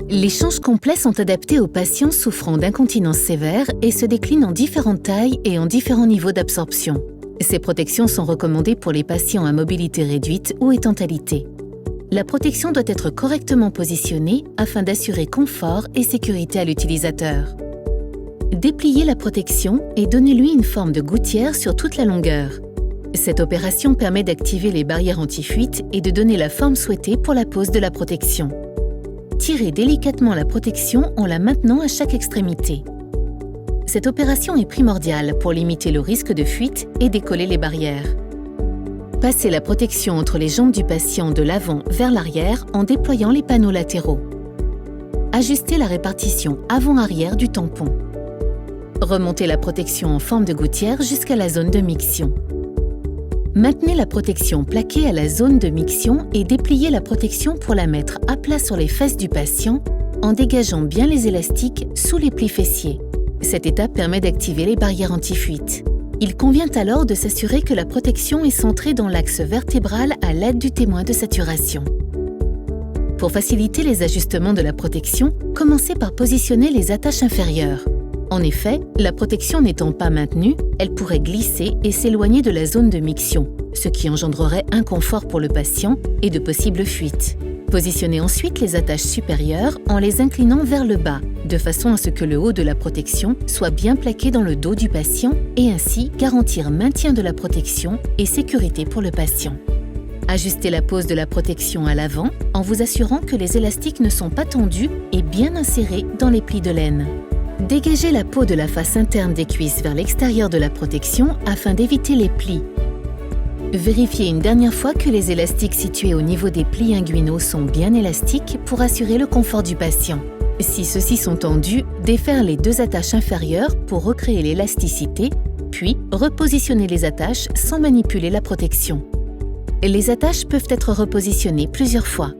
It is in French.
Les changes complets sont adaptés aux patients souffrant d'incontinence sévère et se déclinent en différentes tailles et en différents niveaux d'absorption. Ces protections sont recommandées pour les patients à mobilité réduite ou étant alités. La protection doit être correctement positionnée afin d'assurer confort et sécurité à l'utilisateur. Dépliez la protection et donnez-lui une forme de gouttière sur toute la longueur. Cette opération permet d'activer les barrières anti-fuite et de donner la forme souhaitée pour la pose de la protection. Tirez délicatement la protection en la maintenant à chaque extrémité. Cette opération est primordiale pour limiter le risque de fuite et décoller les barrières. Passez la protection entre les jambes du patient de l'avant vers l'arrière en déployant les panneaux latéraux. Ajustez la répartition avant-arrière du tampon. Remontez la protection en forme de gouttière jusqu'à la zone de miction. Maintenez la protection plaquée à la zone de miction et dépliez la protection pour la mettre à plat sur les fesses du patient en dégageant bien les élastiques sous les plis fessiers. Cette étape permet d'activer les barrières anti-fuite. Il convient alors de s'assurer que la protection est centrée dans l'axe vertébral à l'aide du témoin de saturation. Pour faciliter les ajustements de la protection, commencez par positionner les attaches inférieures. En effet, la protection n'étant pas maintenue, elle pourrait glisser et s'éloigner de la zone de miction, ce qui engendrerait inconfort pour le patient et de possibles fuites. Positionnez ensuite les attaches supérieures en les inclinant vers le bas, de façon à ce que le haut de la protection soit bien plaqué dans le dos du patient et ainsi garantir maintien de la protection et sécurité pour le patient. Ajustez la pose de la protection à l'avant en vous assurant que les élastiques ne sont pas tendus et bien insérés dans les plis de laine. Dégagez la peau de la face interne des cuisses vers l'extérieur de la protection afin d'éviter les plis. Vérifiez une dernière fois que les élastiques situés au niveau des plis inguinaux sont bien élastiques pour assurer le confort du patient. Si ceux-ci sont tendus, défaire les deux attaches inférieures pour recréer l'élasticité, puis repositionner les attaches sans manipuler la protection. Les attaches peuvent être repositionnées plusieurs fois.